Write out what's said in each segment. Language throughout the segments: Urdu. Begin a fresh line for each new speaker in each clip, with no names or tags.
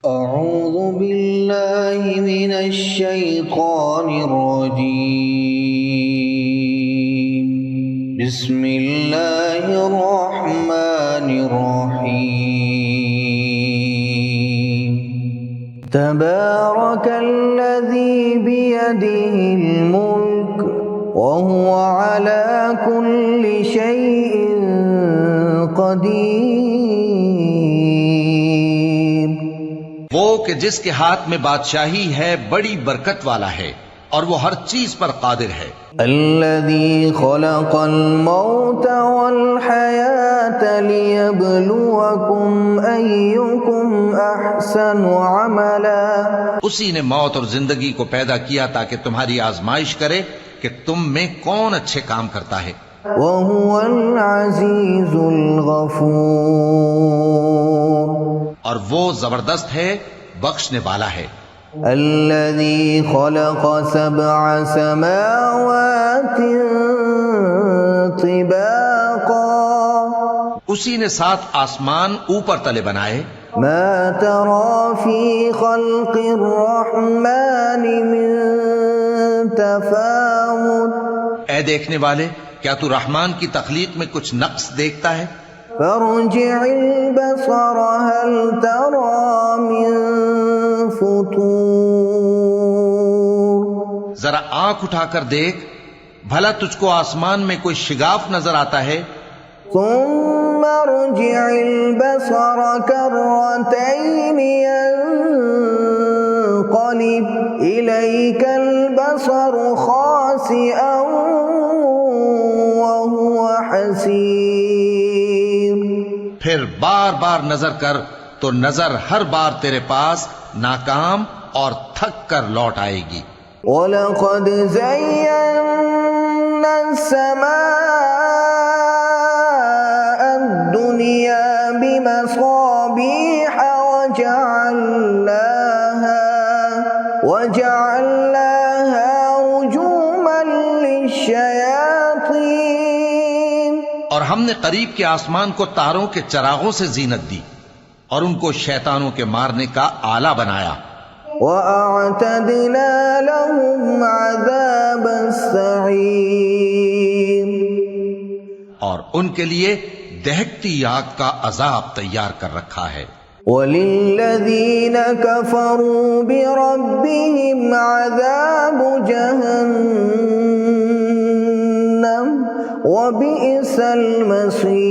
أعوذ بالله من الشيطان الرجيم. بسم الله الرحمن الرحيم. تبارك الذي بيده الملك وهو على كل شيء قدير.
وہ کہ جس کے ہاتھ میں بادشاہی ہے بڑی برکت والا ہے اور وہ ہر چیز پر قادر ہے.
الذي خلق الموت والحياة ليبلوكم أيكم أحسن عملا.
اسی نے موت اور زندگی کو پیدا کیا تاکہ تمہاری آزمائش کرے کہ تم میں کون اچھے کام کرتا ہے.
وهو العزيز الغفور.
اور وہ زبردست ہے، بخشنے والا ہے.
الذي خلق سبع سماوات طباقا.
اسی نے 7 آسمان اوپر تلے بنائے.
ما ترى في خلق الرحمن من تفاوت.
اے دیکھنے والے، کیا تو رحمان کی تخلیق میں کچھ نقص دیکھتا ہے؟
فارجع البصر هل ترى من فطور.
ذرا آنکھ اٹھا کر دیکھ، بھلا تجھ کو آسمان میں کوئی شگاف نظر آتا ہے؟
ثم ارجع البصر كرتين ينقلب إليك البصر خاسئا وهو حسير.
پھر بار بار نظر کر تو نظر ہر بار تیرے پاس ناکام اور تھک کر لوٹ آئے گی.
وَلَقَدْ زَيَّنَّا السَّمَاءَ الدُّنْيَا بِمَصَابِيحَ وَجَعَلْنَاهَا رُجُومًا لِلشَّيَاطِينِ.
اور ہم نے قریب کے آسمان کو تاروں کے چراغوں سے زینت دی اور ان کو شیطانوں کے مارنے کا آلہ بنایا.
وَأَعْتَدْنَا لَهُمْ عَذَابَ السَّعِيرِ.
اور ان کے لیے دہکتی آگ کا عذاب تیار کر رکھا ہے.
وَلِلَّذِينَ كَفَرُوا بِرَبِّهِمْ عَذَابُ جَهَنَّمَ وَبِئْسَ الْمَصِيرُ.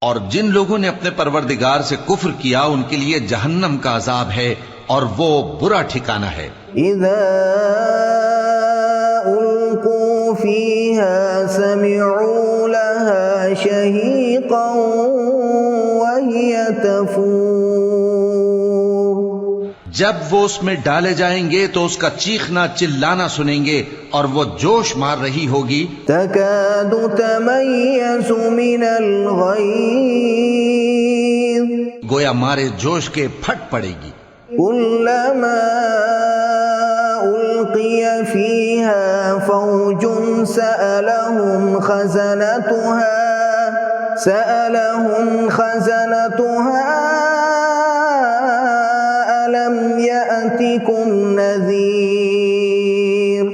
اور جن لوگوں نے اپنے پروردگار سے کفر کیا ان کے لیے جہنم کا عذاب ہے اور وہ برا ٹھکانہ ہے.
اذا القوا فيها سمعوا لها شهيقا وهي تفور.
جب وہ اس میں ڈالے جائیں گے تو اس کا چیخنا چلانا سنیں گے اور وہ جوش مار رہی ہوگی.
تكاد تميز من الغيظ.
گویا مارے جوش کے پھٹ پڑے گی.
كلما ألقي فيها فوج سألهم خزنتها ألم يأتكم نذير.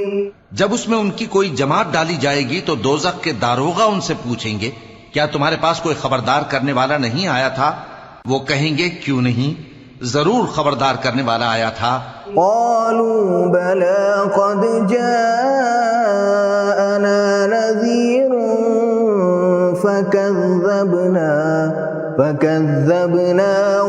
جب اس میں ان کی کوئی جماعت ڈالی جائے گی تو دوزخ کے داروغہ ان سے پوچھیں گے کیا تمہارے پاس کوئی خبردار کرنے والا نہیں آیا تھا؟ وہ کہیں گے کیوں نہیں، ضرور خبردار کرنے والا آیا تھا.
قالوا بلى قد جاءنا نذير فكذبنا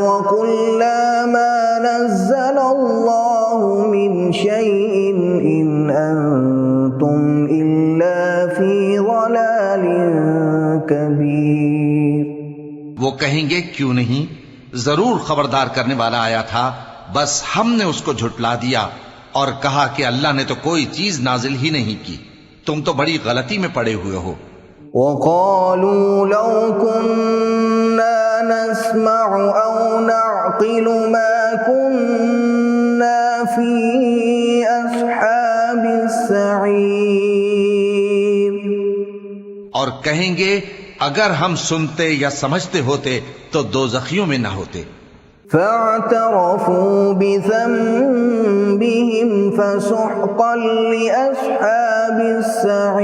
وقلنا ما نزل الله من شيء إن أنتم إلا في ضلال كبير.
وہ کہیں گے کیوں نہیں، ضرور خبردار کرنے والا آیا تھا، بس ہم نے اس کو جھٹلا دیا اور کہا کہ اللہ نے تو کوئی چیز نازل ہی نہیں کی، تم تو بڑی غلطی میں پڑے ہوئے ہو.
وقالوا لو كنا نسمع أو نعقل ما كنا في أصحاب السعير.
اور کہیں گے اگر ہم سنتے یا سمجھتے ہوتے تو دوزخیوں میں نہ ہوتے.
فاعترفوا بذنبهم فسحقا لأصحاب السعير.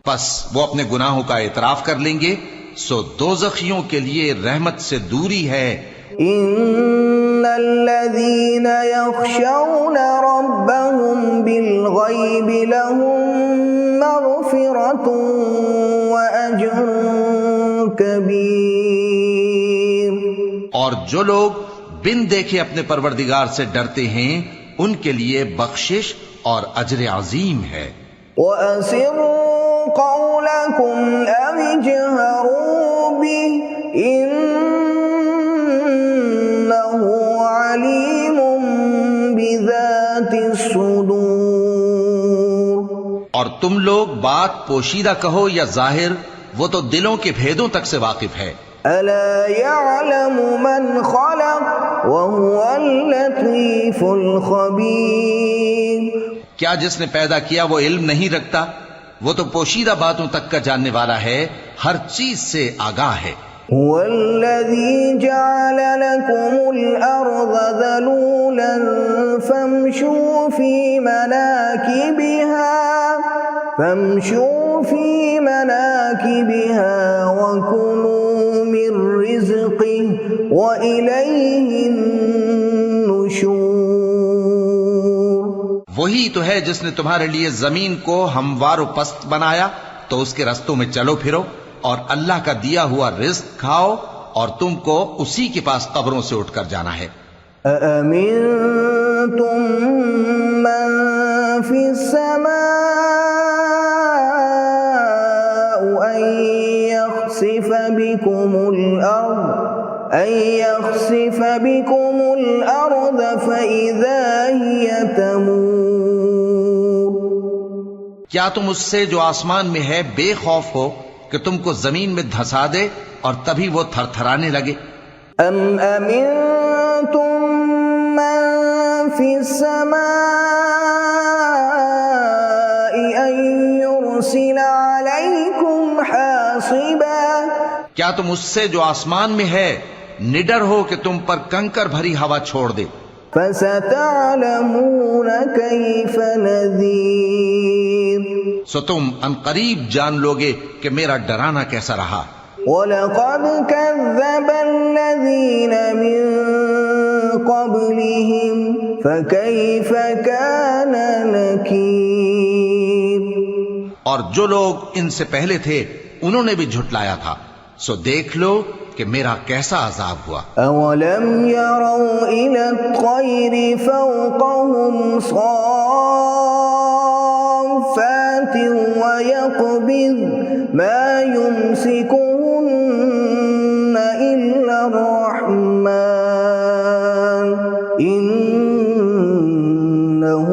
پس وہ اپنے گناہوں کا اعتراف کر لیں گے، سو دوزخیوں کے لیے رحمت سے دوری ہے.
ان الذين يخشون ربهم بالغيب لهم مغفرة واجر كبير.
اور جو لوگ بن دیکھے اپنے پروردگار سے ڈرتے ہیں ان کے لیے بخشش اور اجر عظیم ہے.
وَأَسِرُّوا قَوْلَكُمْ أَوِ اجْهَرُوا بِهِ إِنَّهُ عَلِيمٌ بِذَاتِ الصُّدُورِ.
اور تم لوگ بات پوشیدہ کہو یا ظاہر، وہ تو دلوں کے بھیدوں تک سے واقف ہے.
أَلَا يَعْلَمُ مَنْ خَلَقَ وَهُوَ اللَّطِيفُ الْخَبِيرُ.
کیا جس نے پیدا کیا وہ علم نہیں رکھتا؟ وہ تو پوشیدہ باتوں تک کا جاننے والا ہے، ہر چیز سے آگاہ ہے.
هو الذي جعل لكم الأرض ذلولا فامشوا في مناكبها وكلوا من رزقه وإليه النشور.
وہی تو ہے جس نے تمہارے لیے زمین کو ہموار و پست بنایا، تو اس کے رستوں میں چلو پھرو اور اللہ کا دیا ہوا رزق کھاؤ، اور تم کو اسی کے پاس قبروں سے اٹھ کر جانا ہے.
أَأَمِنتُم مَّن فِي السَّمَاءِ أَن يَخْسِفَ بِكُمُ الْأَرْضَ فَإِذَا هِيَ تَمُورُ.
کیا تم اس سے جو آسمان میں ہے بے خوف ہو کہ تم کو زمین میں دھسا دے اور تبھی وہ تھر تھرانے لگے؟
أَمْ أَمِنتُم مَّن فِي السَّمَاءِ أَن يُرْسِلَ عَلَيْكُمْ حَاصِبًا.
کیا تم اس سے جو آسمان میں ہے نڈر ہو کہ تم پر کنکر بھری ہوا چھوڑ دے؟
فَسَتَعْلَمُونَ كَيْفَ نَذِيرِ.
سو تم عنقریب جان لوگے کہ میرا ڈرانا کیسا رہا.
وَلَقَدْ كَذَّبَ الَّذِينَ مِن قَبْلِهِمْ فَكَيْفَ كَانَ نَكِيرِ.
اور جو لوگ ان سے پہلے تھے انہوں نے بھی جھٹلایا تھا، سو دیکھ لو کہ میرا کیسا عذاب ہوا.
أَوَلَمْ يَرَوْا إِلَى الطَّيْرِ فَوْقَهُمْ صَافَّاتٍ وَيَقْبِضْنَ مَا يُمْسِكُهُنَّ إِلَّا الرَّحْمَنُ إِنَّهُ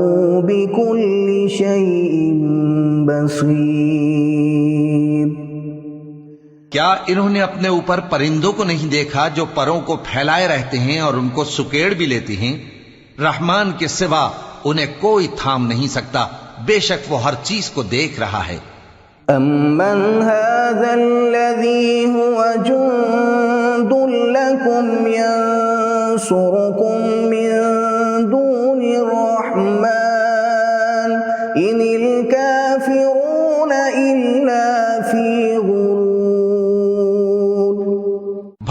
بِكُلِّ شَيْءٍ بَصِيرٌ.
کیا انہوں نے اپنے اوپر پرندوں کو نہیں دیکھا جو پروں کو پھیلائے رہتے ہیں اور ان کو سکیڑ بھی لیتی ہیں؟ رحمان کے سوا انہیں کوئی تھام نہیں سکتا، بے شک وہ ہر چیز کو دیکھ رہا ہے.
أَمَّنْ هَذَا الَّذِي هُوَ جُندٌ لَكُمْ يَنصُرُكُم مِّن دُونِ الرَّحْمَنِ إِنِ الْكَافِرُونَ إِلَّا فِي غُرُورٍ.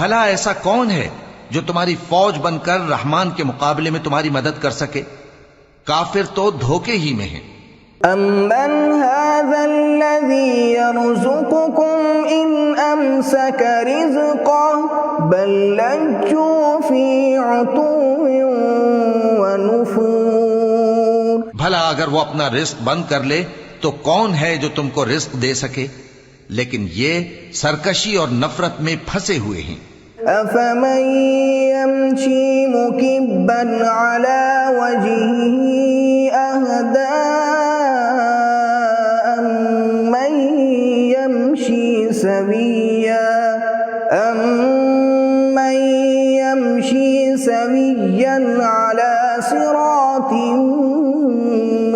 بھلا ایسا کون ہے جو تمہاری فوج بن کر رحمان کے مقابلے میں تمہاری مدد کر سکے؟ کافر تو دھوکے ہی میں ہیں.
أَمَّنْ هَذَا الَّذِي يَرْزُقُكُمْ إِنْ أَمْسَكَ رِزْقَهُ بَل لَّجُّوا فِي عُتُوٍّ وَنُفُورٍ.
بھلا اگر وہ اپنا رزق بند کر لے تو کون ہے جو تم کو رزق دے سکے؟ لیکن یہ سرکشی اور نفرت میں پھنسے ہوئے ہیں.
أَفَمَن يَمْشِي مُكِبًّا عَلَى وَجْهِهِ أَهْدَىٰ أَمَّن يَمْشِي سَوِيًّا عَلَى صِرَاطٍ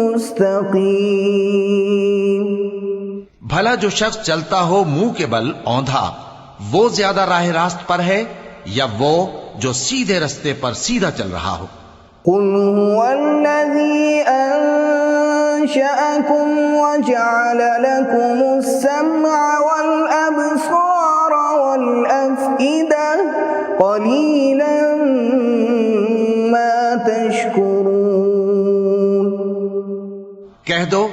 مُّسْتَقِيمٍ.
بھلا جو شخص چلتا ہو منہ کے بل اوندھا، وہ زیادہ راہ راست پر ہے یا وہ جو سیدھے رستے پر سیدھا چل رہا ہو؟
قل هو الذي أنشأكم وجعل لكم السمع والأبصار والأفئدة قليلا ما تشكرون۔
کہہ دو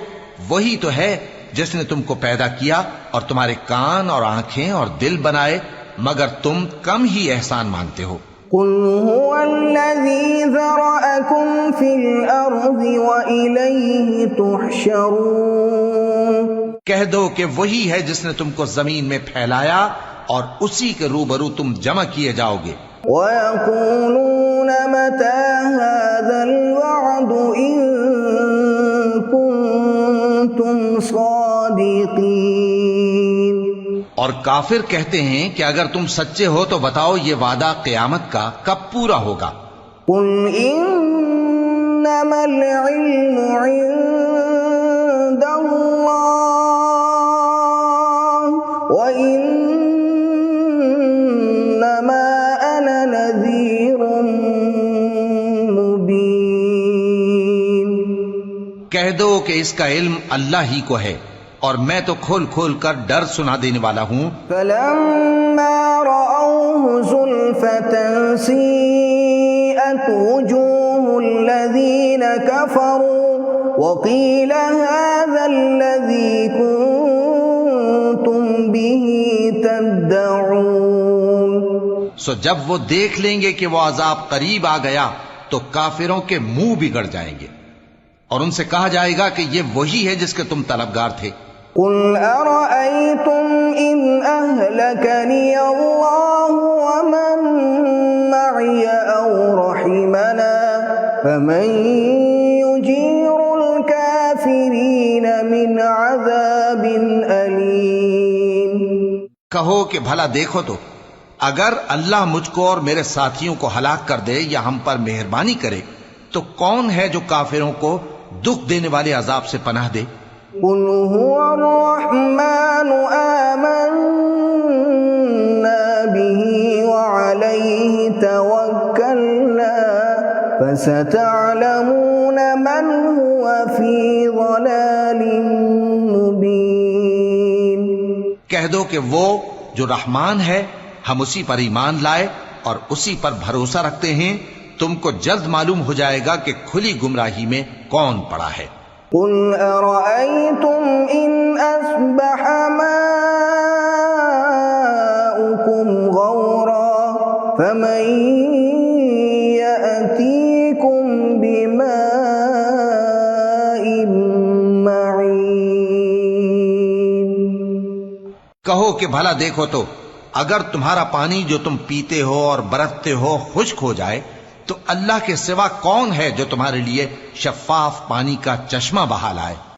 وہی تو ہے جس نے تم کو پیدا کیا اور تمہارے کان اور آنکھیں اور دل بنائے، مگر تم کم ہی احسان مانتے ہو۔
قل هو الذي ذرأكم في الأرض وإليه تحشرون۔
کہہ دو کہ وہی ہے جس نے تم کو زمین میں پھیلایا اور اسی کے روبرو تم جمع کیے جاؤ گے۔
وَيَقُولُونَ مَتَى هَذَا الْوَعْدُ إِن كُنتُمْ صَادِقِينَ۔
اور کافر کہتے ہیں کہ اگر تم سچے ہو تو بتاؤ یہ وعدہ قیامت کا کب پورا ہوگا؟
قُلْ إِنَّمَا الْعِلْمُ عِندَ اللَّهِ وَإِنَّمَا أَنَا نَذِيرٌ مُبِينٌ۔
کہہ دو کہ اس کا علم اللہ ہی کو ہے اور میں تو کھول کھول کر ڈر سنا دینے والا ہوں۔
فَلَمَّا رَأَوْهُ زُلْفَةً سِيئَتْ وُجُوهُ الَّذِينَ كَفَرُوا وَقِيلَ هَذَا الَّذِي كُنتُم بِهِ تَدَّعُونَ۔
سو جب وہ دیکھ لیں گے کہ وہ عذاب قریب آ گیا تو کافروں کے منہ بگڑ جائیں گے اور ان سے کہا جائے گا کہ یہ وہی ہے جس کے تم طلبگار تھے۔
قُلْ أَرَأَيْتُمْ إِنْ أَهْلَكَنِيَ اللَّهُ وَمَن مَّعِيَ أَوْ رَحِمَنَا فَمَن يُجِيرُ الْكَافِرِينَ مِنْ عَذَابٍ أَلِيمٍ۔
کہو کہ بھلا دیکھو تو اگر اللہ مجھ کو اور میرے ساتھیوں کو ہلاک کر دے یا ہم پر مہربانی کرے تو کون ہے جو کافروں کو دکھ دینے والے عذاب سے پناہ دے؟
قُلْ هُوَ الرَّحْمَنُ آمَنَّا بِهِ وَعَلَيْهِ تَوَكَّلْنَا فَسَتَعْلَمُونَ مَنْ هُوَ فِي ضَلَالٍ مُبِينٍ۔
کہہ دو کہ وہ جو رحمان ہے ہم اسی پر ایمان لائے اور اسی پر بھروسہ رکھتے ہیں، تم کو جلد معلوم ہو جائے گا کہ کھلی گمراہی میں کون پڑا ہے۔
قُلْ أَرَأَيْتُمْ إِنْ أَصْبَحَ مَاؤُكُمْ غَوْرًا فَمَن يَأْتِيكُم بِمَاءٍ مَّعِينٍ۔
کہو کہ بھلا دیکھو تو اگر تمہارا پانی جو تم پیتے ہو اور برتتے ہو خشک ہو جائے تو اللہ کے سوا کون ہے جو تمہارے لیے شفاف پانی کا چشمہ بہا لائے؟